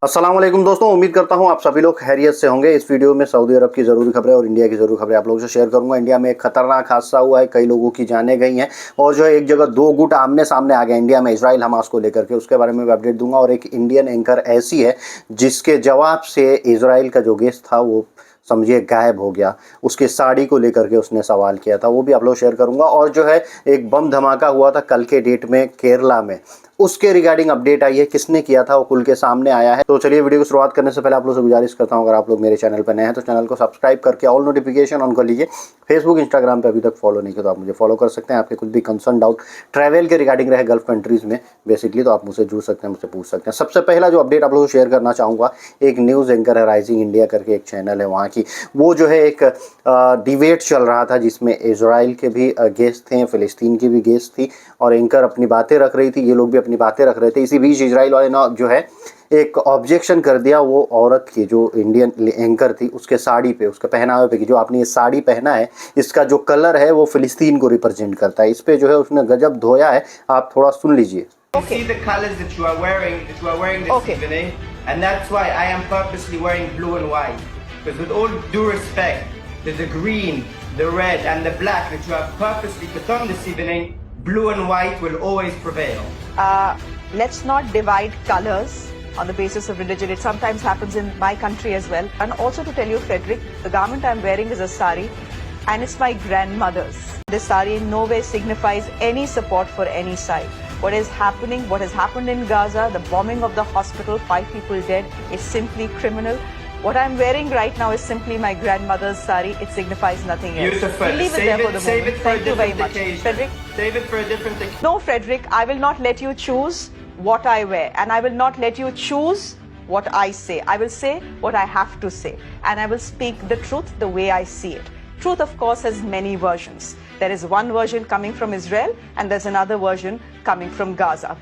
अस्सलाम वालेकुम दोस्तों, उम्मीद करता हूं आप सभी लोग खैरियत से होंगे। इस वीडियो में सऊदी अरब की ज़रूरी खबरें और इंडिया की ज़रूरी खबरें आप लोगों से शेयर करूंगा। इंडिया में एक खतरनाक हादसा हुआ है, कई लोगों की जानें गई हैं और जो है एक जगह दो गुट आमने सामने आ गए इंडिया में इजराइल हमास को लेकर के, उसके बारे में मैं अपडेट दूंगा। और एक इंडियन एंकर ऐसी है जिसके जवाब से इजराइल का जो गेस्ट था वो समझिए गायब हो गया। उसकी साड़ी को लेकर के उसने सवाल किया था, वो भी आप लोग शेयर करूंगा। और जो है एक बम धमाका हुआ था कल के डेट में केरला में, उसके रिगार्डिंग अपडेट आई है, किसने किया था वो खुल के सामने आया है। तो चलिए वीडियो को शुरुआत करने से पहले आप लोगों से गुजारिश करता हूं, अगर आप लोग मेरे चैनल पर नए हैं तो चैनल को सब्सक्राइब करके ऑल नोटिफिकेशन ऑन कर लीजिए। फेसबुक इंस्टाग्राम पे अभी तक फॉलो नहीं किया तो आप मुझे फॉलो कर सकते हैं। आपके कुछ भी कंसर्न डाउट ट्रैवल के रिगार्डिंग रहे गल्फ कंट्रीज में बेसिकली तो आप मुझसे जुड़ सकते हैं, मुझसे पूछ सकते हैं। सबसे पहला जो अपडेट आप लोगों को शेयर करना चाहूँगा, एक न्यूज़ एंकर है, राइजिंग इंडिया करके एक चैनल है वहाँ की, वो जो है एक डिबेट चल रहा था जिसमें इजराइल के भी गेस्ट थे, फ़िलिस्तीन की भी गेस्ट थी और एंकर अपनी बातें रख रही थी, ये लोग भी अपनी बातें रख रहे थे। इसी बीच इजराइल वाले ने जो है एक ऑब्जेक्शन कर दिया वो औरत की, जो इंडियन एंकर थी, उसके साड़ी पे, उसके पहनावे पे कि जो आपने ये साड़ी पहना है इसका जो कलर है वो फ़िलिस्तीन को रिप्रेजेंट करता है। इस पे जो है उसने गजब धोया है, आप थोड़ा सुन लीजिए। See the colors that you are wearing this evening, and that's why I am purposely wearing blue and white. Because with all due respect to the green, the red, and the black that you have purposely put on this evening, blue and white will always prevail. Let's not divide colors on the basis of religion. It sometimes happens in my country as well. And also to tell you, Frederick, the garment I'm wearing is a sari, and it's my grandmother's. This sari in no way signifies any support for any side. What is happening, what has happened in Gaza, the bombing of the hospital, 5 people dead, is simply criminal. What I'm wearing right now is simply my grandmother's sari. It signifies nothing else. Beautiful. We'll leave it there for the moment. Thank you very much. Frederick? Save it for a different occasion. No, Frederick, I will not let you choose what I wear, and I will not let you choose what I say. I will say what I have to say, and I will speak the truth the way I see it. Truth, of course, has many versions. There is one version coming from Israel, and there's another version coming from Gaza.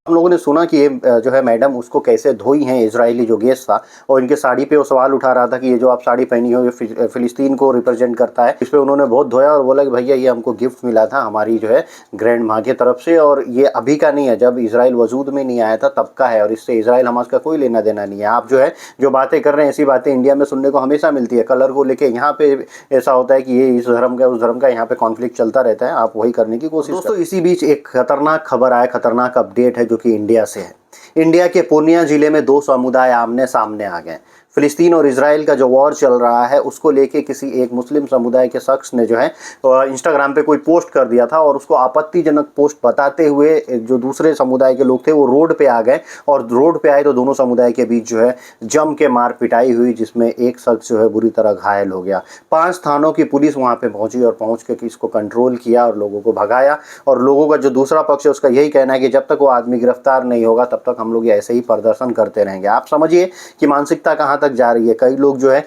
हम लोगों ने सुना कि ये जो है madam उसको कैसे धोई हैं, इजरायली जो गेस्ट था, और इनके साड़ी पे वो सवाल उठा रहा था कि ये जो आप साड़ी पहनी हो ये फ़िलिस्तीन को रिप्रेजेंट करता है। इस पे उन्होंने बहुत धोया और बोला कि भैया ये हमको गिफ्ट मिला था हमारी जो है ग्रैंड माँ की तरफ से, और ये अभी का नहीं है, जब इजराइल वजूद में नहीं आया था तब का है, और इससे इजराइल हमास का कोई लेना देना नहीं है। आप जो है जो बातें कर रहे हैं ऐसी बातें इंडिया में सुनने को हमेशा मिलती है। कलर को लेके यहाँ पे ऐसा होता है कि ये इस धर्म का उस धर्म का, यहाँ पे कॉन्फ्लिक्ट चलता रहता है, आप वही करने की कोशिश। दोस्तों इसी बीच एक खतरनाक खबर आया, खतरनाक अपडेट है जो कि इंडिया से है। इंडिया के पूर्णिया जिले में दो समुदाय आमने सामने आ गए। फ़िलिस्तीन और इजराइल का जो वॉर चल रहा है उसको लेके किसी एक मुस्लिम समुदाय के शख्स ने जो है इंस्टाग्राम पे कोई पोस्ट कर दिया था, और उसको आपत्तिजनक पोस्ट बताते हुए जो दूसरे समुदाय के लोग थे वो रोड पे आ गए, और रोड पे आए तो दोनों समुदाय के बीच जो है जम के मार पिटाई हुई, जिसमें एक शख्स जो है बुरी तरह घायल हो गया। 5 थानों की पुलिस वहाँ पे पहुँची और पहुँच के इसको कंट्रोल किया और लोगों को भगाया। और लोगों का जो दूसरा पक्ष है उसका यही कहना है कि जब तक वो आदमी गिरफ्तार नहीं होगा तब तक हम लोग ऐसे ही प्रदर्शन करते रहेंगे। आप समझिए कि मानसिकता कहाँ तक जा रही है। कई लोग जो है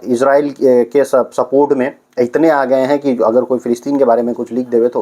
इजराइल के सपोर्ट में इतने आ गए हैं कि अगर कोई फ़िलिस्तीन के बारे में कुछ लिख देवे तो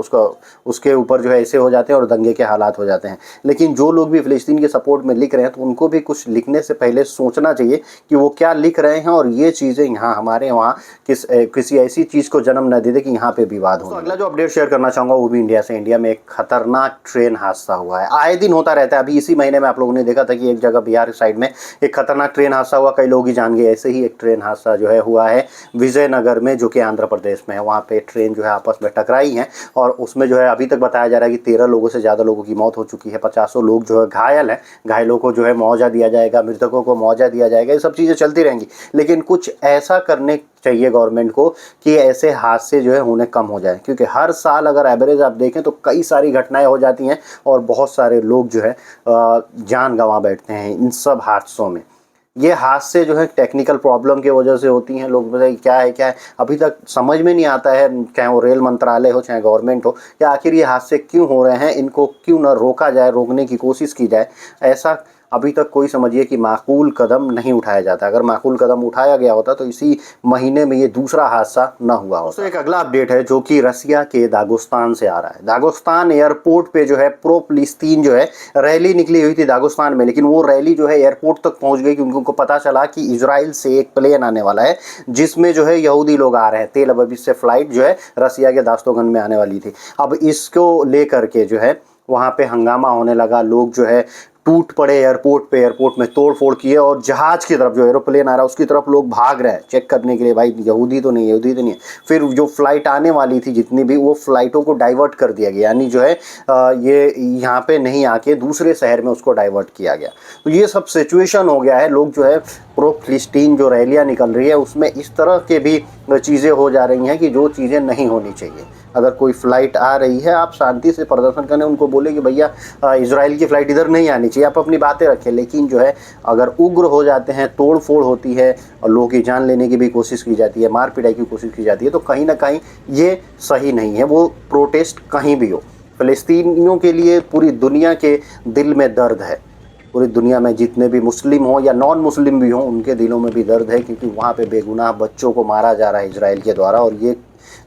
उसके ऊपर जो है ऐसे हो जाते हैं और दंगे के हालात हो जाते हैं। लेकिन जो लोग भी फ़िलिस्तीन के सपोर्ट में लिख रहे हैं तो उनको भी कुछ लिखने से पहले सोचना चाहिए कि वो क्या लिख रहे हैं, और ये चीज़ें यहाँ हमारे वहाँ किसी ऐसी चीज़ को जन्म न दे दे कि यहाँ पे विवाद हो। तो अगला जो अपडेट शेयर करना चाहूँगा वो भी इंडिया से। इंडिया में एक खतरनाक ट्रेन हादसा हुआ है, आए दिन होता रहता है। अभी इसी महीने में आप लोगों ने देखा था कि एक जगह बिहार साइड में एक खतरनाक ट्रेन हादसा हुआ, कई लोग ही जान गए। ऐसे ही एक ट्रेन हादसा जो है हुआ है विजयनगर में, जो कि आंध्र प्रदेश में है। वहाँ पे ट्रेन जो है आपस में टकराई हैं और उसमें जो है अभी तक बताया जा रहा है कि 13 लोगों से ज़्यादा लोगों की मौत हो चुकी है, 50 लोग जो है घायल हैं। घायलों को जो है मुआवजा दिया जाएगा, मृतकों को मुआवजा दिया जाएगा, ये सब चीज़ें चलती रहेंगी। लेकिन कुछ ऐसा करने चाहिए गवर्नमेंट को कि ऐसे हादसे जो है होने कम हो जाए, क्योंकि हर साल अगर एवरेज आप देखें तो कई सारी घटनाएं हो जाती हैं और बहुत सारे लोग जो है जान गंवा बैठते हैं इन सब हादसों में। ये हादसे जो है टेक्निकल प्रॉब्लम की वजह से होती हैं। लोग बताइए क्या है अभी तक समझ में नहीं आता है, चाहे वो रेल मंत्रालय हो चाहे गवर्नमेंट हो, कि आखिर ये हादसे क्यों हो रहे हैं, इनको क्यों ना रोका जाए, रोकने की कोशिश की जाए। ऐसा अभी तक कोई समझिए कि माकूल कदम नहीं उठाया जाता। अगर माकूल कदम उठाया गया होता तो इसी महीने में ये दूसरा हादसा न हुआ होता। तो एक अगला अपडेट है जो कि रसिया के दागोस्तान से आ रहा है। दागोस्तान एयरपोर्ट पे जो है प्रो फ़िलिस्तीन जो है रैली निकली हुई थी दागोस्तान में, लेकिन वो रैली जो है एयरपोर्ट तक पहुंच गई क्योंकि उनको पता चला कि इजराइल से एक प्लेन आने वाला है जिसमें जो है यहूदी लोग आ रहे हैं। तेल अवीव से फ्लाइट जो है रसिया के दास्तोगन में आने वाली थी। अब इसको लेकर के जो है वहाँ पे हंगामा होने लगा। लोग जो है टूट पड़े एयरपोर्ट में तोड़ फोड़ किए और जहाज की तरफ जो एरोप्लेन आ रहा है उसकी तरफ लोग भाग रहे हैं चेक करने के लिए, भाई यहूदी तो नहीं है। फिर जो फ्लाइट आने वाली थी जितनी भी, वो फ्लाइटों को डाइवर्ट कर दिया गया, यानी जो है ये यहाँ पे नहीं आके दूसरे शहर में उसको डाइवर्ट किया गया। तो ये सब सिचुएशन हो गया है। लोग जो है प्रो फिलिस्तीन जो रैलियाँ निकल रही है उसमें इस तरह के भी चीज़ें हो जा रही हैं कि जो चीज़ें नहीं होनी चाहिए। अगर कोई फ़्लाइट आ रही है, आप शांति से प्रदर्शन करने, उनको बोले कि भैया इजराइल की फ़्लाइट इधर नहीं आनी चाहिए, आप अपनी बातें रखें। लेकिन जो है अगर उग्र हो जाते हैं, तोड़ फोड़ होती है और लोगों की जान लेने की भी कोशिश की जाती है, मार पिटाई की कोशिश की जाती है, तो कहीं ना कहीं ये सही नहीं है। वो प्रोटेस्ट कहीं भी हो, फ़लस्तीनियों के लिए पूरी दुनिया के दिल में दर्द है। पूरी दुनिया में जितने भी मुस्लिम हों या नॉन मुस्लिम भी हों, उनके दिलों में भी दर्द है, क्योंकि वहाँ पे बेगुनाह बच्चों को मारा जा रहा है इजराइल के द्वारा। और ये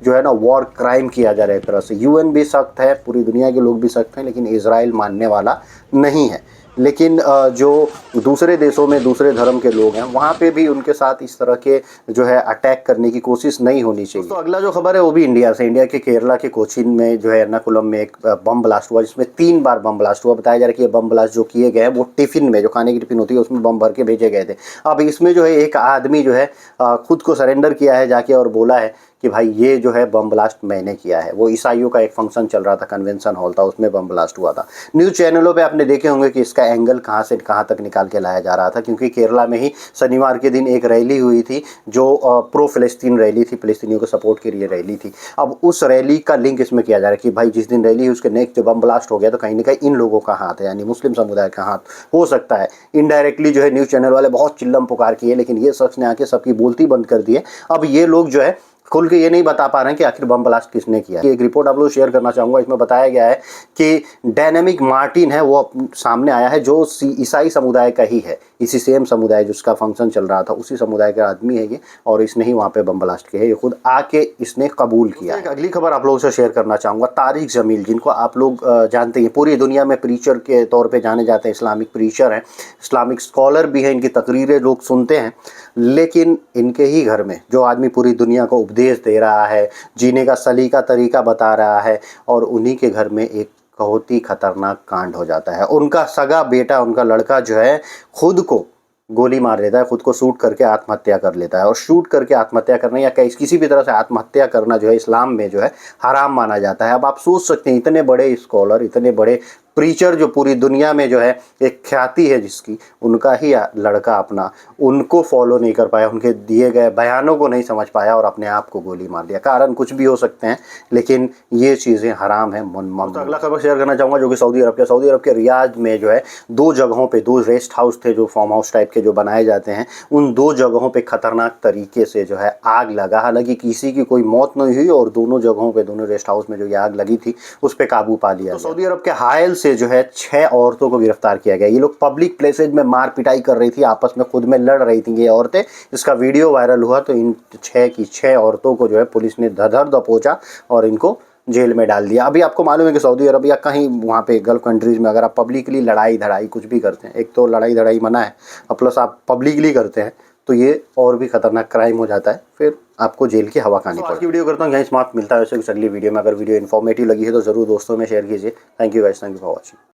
जो है ना वॉर क्राइम किया जा रहा है एक तरह से। यूएन भी सख्त है, पूरी दुनिया के लोग भी सख्त हैं, लेकिन इजराइल मानने वाला नहीं है। लेकिन जो दूसरे देशों में दूसरे धर्म के लोग हैं, वहाँ पे भी उनके साथ इस तरह के जो है अटैक करने की कोशिश नहीं होनी चाहिए। तो अगला जो खबर है वो भी इंडिया से। इंडिया के केरला के कोचीन में जो है एर्नाकुलम में एक बम ब्लास्ट हुआ, जिसमें 3 बार बम ब्लास्ट हुआ। बताया जा रहा है कि ये बम ब्लास्ट जो किए गए हैं वो टिफ़िन में, जो खाने की टिफ़िन होती है उसमें बम भर के भेजे गए थे। अब इसमें जो है एक आदमी जो है खुद को सरेंडर किया है जाके और बोला है कि भाई ये जो है बम ब्लास्ट मैंने किया है। वो ईसाइयों का एक फंक्शन चल रहा था, कन्वेंशन हॉल था, उसमें बम ब्लास्ट हुआ था। न्यूज़ चैनलों पे आपने देखे होंगे कि इसका एंगल कहाँ से कहाँ तक निकाल के लाया जा रहा था, क्योंकि केरला में ही शनिवार के दिन एक रैली हुई थी जो प्रो फिलिस्तीन रैली थी, फिलिस्तीनियों को सपोर्ट के लिए रैली थी। अब उस रैली का लिंक इसमें किया जा रहा है कि भाई जिस दिन रैली हुई उसके नेक्स्ट जो बम ब्लास्ट हो गया, तो कहीं ना कहीं इन लोगों का हाथ है, यानी मुस्लिम समुदाय का हाथ हो सकता है। इनडायरेक्टली जो है न्यूज़ चैनल वाले बहुत चिल्लम पुकार किए, लेकिन ये शख्स ने आके सबकी बोलती बंद कर दी है। अब ये लोग जो है खुल के ये नहीं बता पा रहे हैं कि आखिर बम ब्लास्ट किसने किया। एक रिपोर्ट आप लोग शेयर करना चाहूँगा। इसमें बताया गया है कि डायनेमिक मार्टिन है, वो सामने आया है, जो ईसाई समुदाय का ही है, इसी सेम समुदाय जिसका फंक्शन चल रहा था उसी समुदाय का आदमी है ये, और इसने ही वहाँ पे बम ब्लास्ट किया है। ये खुद आके इसने कबूल किया। एक अगली खबर आप लोगों से शेयर करना चाहूँगा। तारिक जमील, जिनको आप लोग जानते हैं, पूरी दुनिया में प्रीचर के तौर पर जाने जाते हैं, इस्लामिक प्रीचर हैं, इस्लामिक स्कॉलर भी हैं, इनकी तकरीरें लोग सुनते हैं। लेकिन इनके ही घर में जो आदमी पूरी दुनिया को उपदेश दे रहा है, जीने का सलीका तरीका बता रहा है, और उन्हीं के घर में एक बहुत ही खतरनाक कांड हो जाता है। उनका सगा बेटा, उनका लड़का जो है खुद को गोली मार लेता है, खुद को शूट करके आत्महत्या कर लेता है। और शूट करके आत्महत्या करना या किसी भी तरह से आत्महत्या करना जो है इस्लाम में जो है हराम माना जाता है। अब आप सोच सकते हैं, इतने बड़े स्कॉलर, इतने बड़े प्रीचर जो पूरी दुनिया में जो है एक ख्याति है जिसकी, उनका ही लड़का अपना उनको फॉलो नहीं कर पाया, उनके दिए गए बयानों को नहीं समझ पाया और अपने आप को गोली मार दिया। कारण कुछ भी हो सकते हैं, लेकिन ये चीज़ें हराम है। तो अगला खबर शेयर करना चाहूँगा जो कि सऊदी अरब के रियाद में जो है 2 जगहों पे 2 रेस्ट हाउस थे, जो फार्म हाउस टाइप के जो बनाए जाते हैं, उन 2 जगहों पे खतरनाक तरीके से जो है आग लगा। हालांकि किसी की कोई मौत नहीं हुई और दोनों जगहों पे, दोनों रेस्ट हाउस में जो ये आग लगी थी उस पर काबू पा लिया। तो सऊदी अरब के हायल से जो है 6 औरतों को गिरफ्तार किया गया। ये लोग पब्लिक प्लेसेज में मार पिटाई कर रही थी, आपस में खुद में लड़ रही थी ये औरतें। इसका वीडियो वायरल हुआ तो इन 6 की 6 औरतों को जो है पुलिस ने धर दबोचा और इनको जेल में डाल दिया। अभी आपको मालूम है कि सऊदी अरब या कहीं वहाँ पे गल्फ कंट्रीज़ में अगर आप पब्लिकली लड़ाई धड़ाई कुछ भी करते हैं, एक तो लड़ाई धड़ाई मना है और प्लस आप पब्लिकली करते हैं, तो ये और भी खतरनाक क्राइम हो जाता है, फिर आपको जेल की हवा खानी पड़ती है। वीडियो करता हूँ यहीं समाप्त। मिलता है वैसे कुछ अगली वीडियो में। अगर वीडियो इन्फॉर्मेटिव लगी है तो ज़रूर दोस्तों में शेयर कीजिए। Thank you guys, thank you for watching.